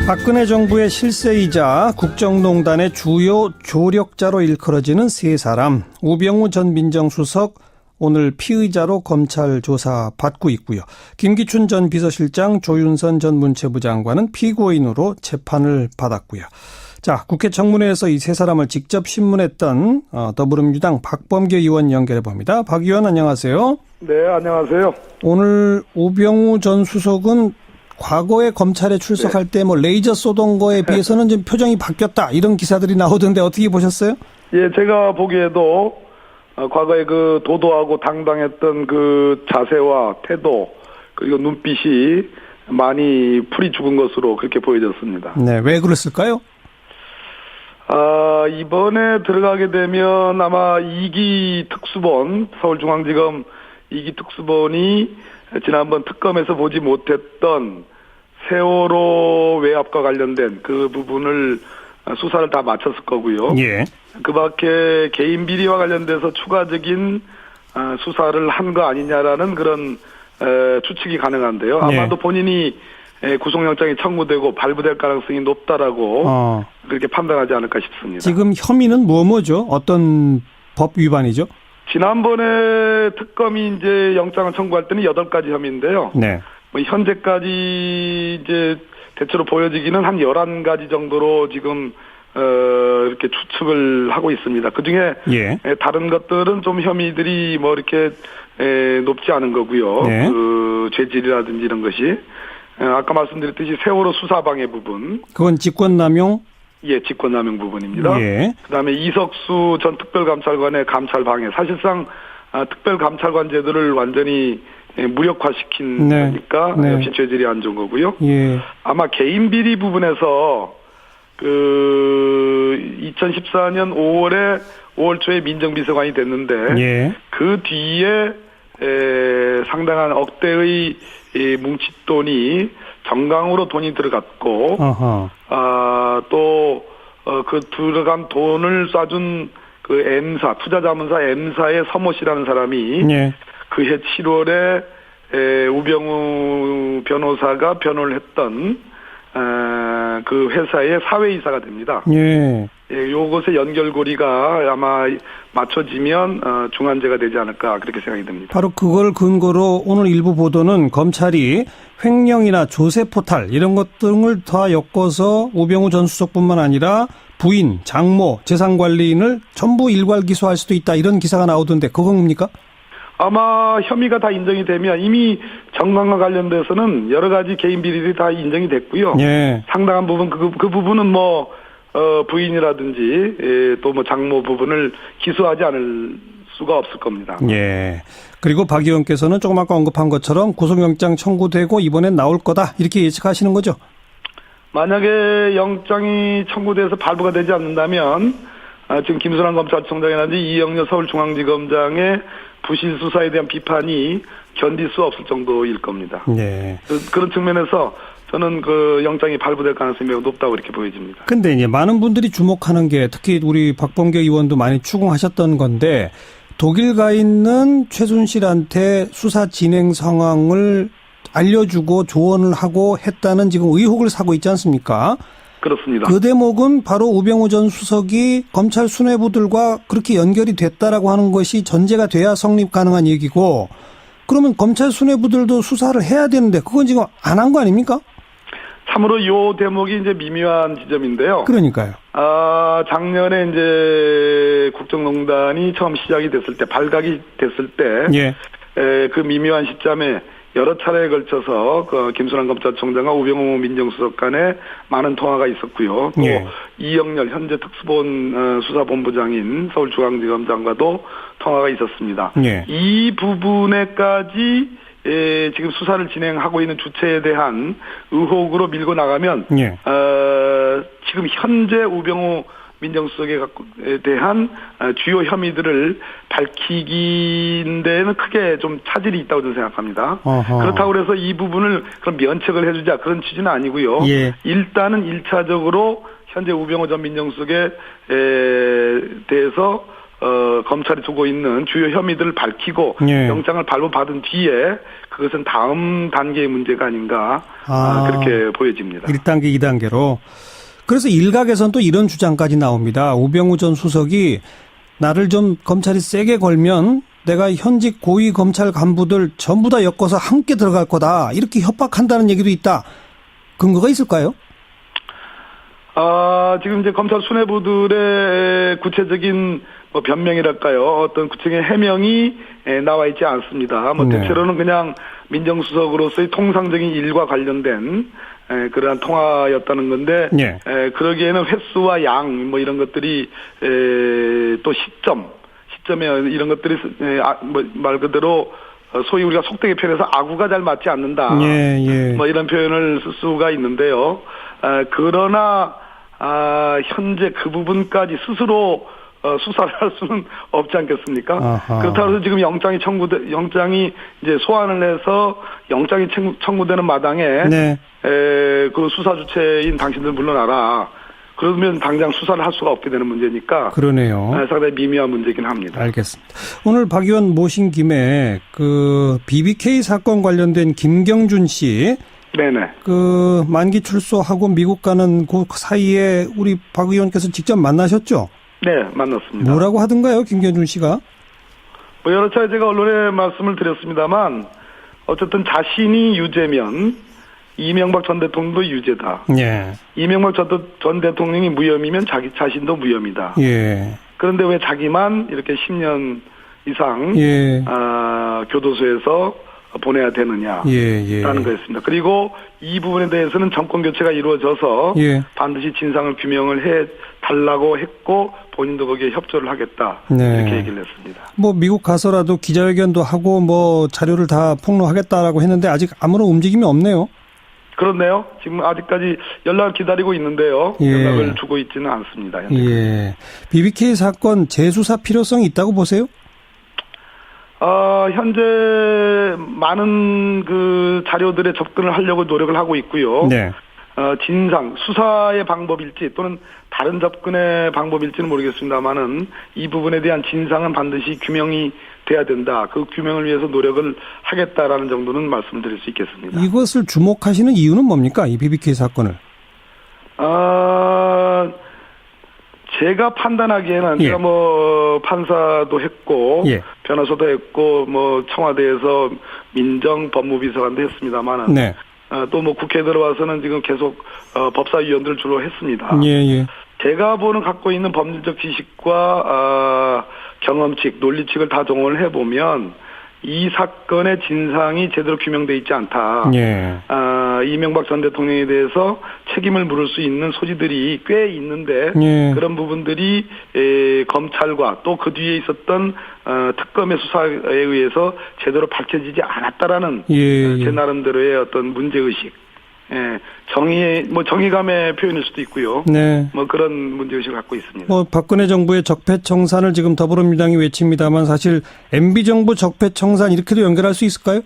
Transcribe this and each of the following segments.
박근혜 정부의 실세이자 국정농단의 주요 조력자로 일컬어지는 세 사람, 우병우 전 민정수석 오늘 피의자로 검찰 조사 받고 있고요. 김기춘 전 비서실장, 조윤선 전 문체부 장관은 피고인으로 재판을 받았고요. 자, 국회 청문회에서 이 세 사람을 직접 신문했던 더불어민주당 박범계 의원 연결해 봅니다. 박 의원 안녕하세요. 네, 안녕하세요. 오늘 우병우 전 수석은 과거에 검찰에 출석할 때 뭐 레이저 쏘던 거에 비해서는 좀 표정이 바뀌었다 이런 기사들이 나오던데 어떻게 보셨어요? 예, 제가 보기에도 과거에 그 도도하고 당당했던 그 자세와 태도 그리고 눈빛이 많이 풀이 죽은 것으로 그렇게 보여졌습니다. 네, 왜 그랬을까요? 이번에 들어가게 되면 아마 2기 특수본, 서울중앙지검 2기 특수본이 지난번 특검에서 보지 못했던 세월호 외압과 관련된 그 부분을 수사를 다 마쳤을 거고요. 예. 그 밖에 개인 비리와 관련돼서 추가적인 수사를 한 거 아니냐라는 그런 추측이 가능한데요. 아마도 본인이 구속영장이 청구되고 발부될 가능성이 높다라고 그렇게 판단하지 않을까 싶습니다. 지금 혐의는 뭐죠? 어떤 법 위반이죠? 지난번에 특검이 이제 영장을 청구할 때는 8가지 혐의인데요. 네. 뭐 현재까지 이제 대체로 보여지기는 한 11가지 정도로 지금 이렇게 추측을 하고 있습니다. 그중에 다른 것들은 좀 혐의들이 뭐 이렇게 높지 않은 거고요. 네. 그 죄질이라든지 이런 것이 아까 말씀드렸듯이 세월호 수사방해 부분. 그건 직권남용? 예, 직권남용 부분입니다. 예. 그다음에 이석수 전 특별감찰관의 감찰방해. 사실상 특별감찰관 제도를 완전히 무력화시킨 거니까 역시 죄질이 안 좋은 거고요. 예. 아마 개인 비리 부분에서 그 2014년 5월 초에 민정비서관이 됐는데 그 뒤에 상당한 억대의 뭉칫돈이 정강으로 돈이 들어갔고 또 그 들어간 돈을 쏴준 그 M사 투자자문사 M사의 서모 씨라는 사람이 그해 7월에 우병우 변호사가 변호를 했던 그 회사의 사회이사가 됩니다. 요것의 연결고리가 아마 맞춰지면 중환제가 되지 않을까 그렇게 생각이 듭니다. 바로 그걸 근거로 오늘 일부 보도는 검찰이 횡령이나 조세 포탈 이런 것 등을 다 엮어서 우병우 전 수석뿐만 아니라 부인, 장모, 재산관리인을 전부 일괄 기소할 수도 있다 이런 기사가 나오던데 그겁니까? 아마 혐의가 다 인정이 되면 이미 정강과 관련돼서는 여러 가지 개인 비리들이 다 인정이 됐고요. 상당한 부분 그 부분은 뭐 부인이라든지 또 뭐 장모 부분을 기소하지 않을 수가 없을 겁니다. 예. 그리고 박 의원께서는 조금 아까 언급한 것처럼 구속영장 청구되고 이번엔 나올 거다 이렇게 예측하시는 거죠? 만약에 영장이 청구돼서 발부가 되지 않는다면 지금 김순환 검찰총장이라든지 이영렬 서울중앙지검장의 부실 수사에 대한 비판이 견딜 수 없을 정도일 겁니다. 그런 측면에서 저는 그 영장이 발부될 가능성이 매우 높다고 이렇게 보여집니다. 근데 이제 많은 분들이 주목하는 게 특히 우리 박범계 의원도 많이 추궁하셨던 건데 독일 가 있는 최순실한테 수사 진행 상황을 알려주고 조언을 하고 했다는 지금 의혹을 사고 있지 않습니까? 그렇습니다. 그 대목은 바로 우병우 전 수석이 검찰 수뇌부들과 그렇게 연결이 됐다라고 하는 것이 전제가 돼야 성립 가능한 얘기고 그러면 검찰 수뇌부들도 수사를 해야 되는데 그건 지금 안 한 거 아닙니까? 참으로 요 대목이 이제 미묘한 지점인데요. 그러니까요. 작년에 이제 국정농단이 처음 시작이 됐을 때, 발각이 됐을 때, 그 미묘한 시점에 여러 차례에 걸쳐서 그 김순환 검찰총장과 우병우 민정수석 간에 많은 통화가 있었고요. 또 이영렬 현재 특수본 수사본부장인 서울중앙지검장과도 통화가 있었습니다. 이 부분에까지 지금 수사를 진행하고 있는 주체에 대한 의혹으로 밀고 나가면 지금 현재 우병우 민정수석에 대한 주요 혐의들을 밝히는 데는 크게 좀 차질이 있다고 저는 생각합니다. 그렇다고 해서 이 부분을 그럼 면책을 해주자 그런 취지는 아니고요. 일단은 1차적으로 현재 우병우 전 민정수석에 대해서 검찰이 두고 있는 주요 혐의들을 밝히고 예. 영장을 발부받은 뒤에 그것은 다음 단계의 문제가 아닌가 그렇게 보여집니다. 1단계, 2단계로. 그래서 일각에서는 또 이런 주장까지 나옵니다. 우병우 전 수석이 나를 좀 검찰이 세게 걸면 내가 현직 고위 검찰 간부들 전부 다 엮어서 함께 들어갈 거다. 이렇게 협박한다는 얘기도 있다. 근거가 있을까요? 지금 이제 검찰 수뇌부들의 구체적인 뭐 변명이랄까요? 어떤 구체적인 해명이 나와 있지 않습니다. 뭐 대체로는 그냥 민정수석으로서의 통상적인 일과 관련된 그러한 통화였다는 건데, 예. 그러기에는 횟수와 양 뭐 이런 것들이 또 시점에 이런 것들이 뭐 말 그대로 소위 우리가 속되게 표현해서 아구가 잘 맞지 않는다. 예, 예. 뭐 이런 표현을 쓸 수가 있는데요. 그러나 현재 그 부분까지 스스로 수사를 할 수는 없지 않겠습니까? 아하. 그렇다고 해서 지금 영장이 이제 소환을 해서 영장이 청구되는 마당에 네. 그 수사 주체인 당신들 물러나라. 그러면 당장 수사를 할 수가 없게 되는 문제니까. 그러네요. 상당히 미미한 문제긴 합니다. 알겠습니다. 오늘 박 의원 모신 김에 그 BBK 사건 관련된 김경준 씨, 네네. 그 만기 출소하고 미국 가는 그 사이에 우리 박 의원께서 직접 만나셨죠? 네, 만났습니다. 뭐라고 하던가요, 김경준 씨가? 뭐 여러 차례 제가 언론에 말씀을 드렸습니다만 어쨌든 자신이 유죄면 이명박 전 대통령도 유죄다. 예. 이명박 전 대통령이 무혐의면 자신도 무혐의다. 예. 그런데 왜 자기만 이렇게 10년 이상 예. 교도소에서 보내야 되느냐라는 예. 거였습니다. 그리고 이 부분에 대해서는 정권 교체가 이루어져서 예. 반드시 진상을 규명을 해 달라고 했고 본인도 거기에 협조를 하겠다. 네. 이렇게 얘기를 했습니다. 뭐 미국 가서라도 기자회견도 하고 뭐 자료를 다 폭로하겠다라고 했는데 아직 아무런 움직임이 없네요. 그렇네요. 지금 아직까지 연락을 기다리고 있는데요. 예. 연락을 주고 있지는 않습니다. 현재. 예. BBK 사건 재수사 필요성이 있다고 보세요? 현재 많은 그 자료들에 접근을 하려고 노력을 하고 있고요. 네. 진상, 수사의 방법일지 또는 다른 접근의 방법일지는 모르겠습니다만은 이 부분에 대한 진상은 반드시 규명이 돼야 된다. 그 규명을 위해서 노력을 하겠다라는 정도는 말씀드릴 수 있겠습니다. 이것을 주목하시는 이유는 뭡니까? 이 BBK 사건을. 제가 판단하기에는 예. 제가 뭐 판사도 했고 예. 변호사도 했고 뭐 청와대에서 민정 법무비서관도 했습니다만은 네. 또 뭐 국회에 들어와서는 지금 계속 법사위원들을 주로 했습니다. 예. 제가 보는 갖고 있는 법률적 지식과 경험칙, 논리칙을 다 동원을 해보면 이 사건의 진상이 제대로 규명돼 있지 않다. 예. 이명박 전 대통령에 대해서 책임을 물을 수 있는 소지들이 꽤 있는데 예. 그런 부분들이 검찰과 또 그 뒤에 있었던 특검의 수사에 의해서 제대로 밝혀지지 않았다라는 예. 제 나름대로의 어떤 문제의식, 정의감의 표현일 수도 있고요. 네. 뭐 그런 문제의식을 갖고 있습니다. 뭐 박근혜 정부의 적폐청산을 지금 더불어민주당이 외칩니다만 사실 MB 정부 적폐청산 이렇게도 연결할 수 있을까요?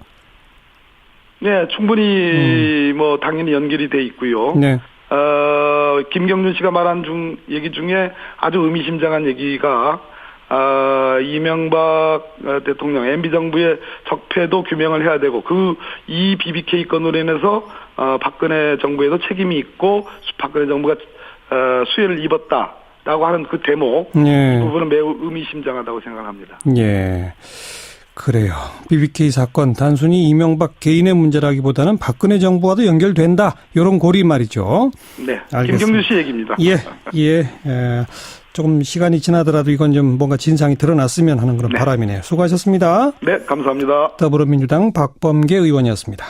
네, 충분히 뭐 당연히 연결이 돼 있고요. 네. 김경준 씨가 말한 얘기 중에 아주 의미심장한 얘기가 이명박 대통령 MB 정부의 적폐도 규명을 해야 되고 이 BBK 건으로 인해서 박근혜 정부에도 책임이 있고 박근혜 정부가 수혜를 입었다라고 하는 그 대목 예. 이 부분은 매우 의미심장하다고 생각합니다. 예. 그래요. BBK 사건 단순히 이명박 개인의 문제라기보다는 박근혜 정부와도 연결된다. 이런 고리 말이죠. 네. 알겠습니다. 김경준 씨 얘기입니다. 예. 조금 시간이 지나더라도 이건 좀 뭔가 진상이 드러났으면 하는 그런 네. 바람이네요. 수고하셨습니다. 네, 감사합니다. 더불어민주당 박범계 의원이었습니다.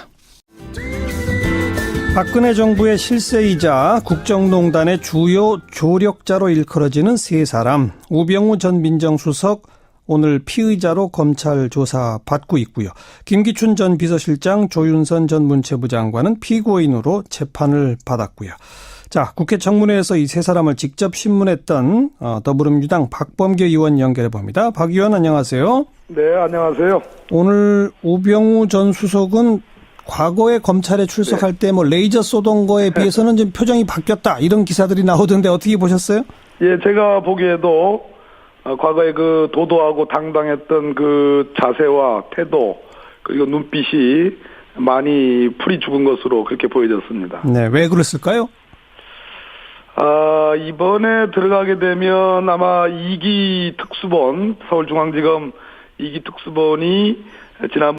박근혜 정부의 실세이자 국정농단의 주요 조력자로 일컬어지는 세 사람, 우병우 전 민정수석 오늘 피의자로 검찰 조사 받고 있고요. 김기춘 전 비서실장, 조윤선 전 문체부 장관은 피고인으로 재판을 받았고요. 자, 국회 청문회에서 이 세 사람을 직접 신문했던 더불어민주당 박범계 의원 연결해 봅니다. 박 의원 안녕하세요. 네, 안녕하세요. 오늘 우병우 전 수석은 과거에 검찰에 출석할 때 뭐 레이저 쏘던 거에 비해서는 좀 표정이 바뀌었다 이런 기사들이 나오던데 어떻게 보셨어요? 예, 제가 보기에도 과거에 그 도도하고 당당했던 그 자세와 태도 그리고 눈빛이 많이 풀이 죽은 것으로 그렇게 보여졌습니다. 네, 왜 그랬을까요? 이번에 들어가게 되면 아마 2기 특수본, 서울중앙지검 2기 특수본이 지난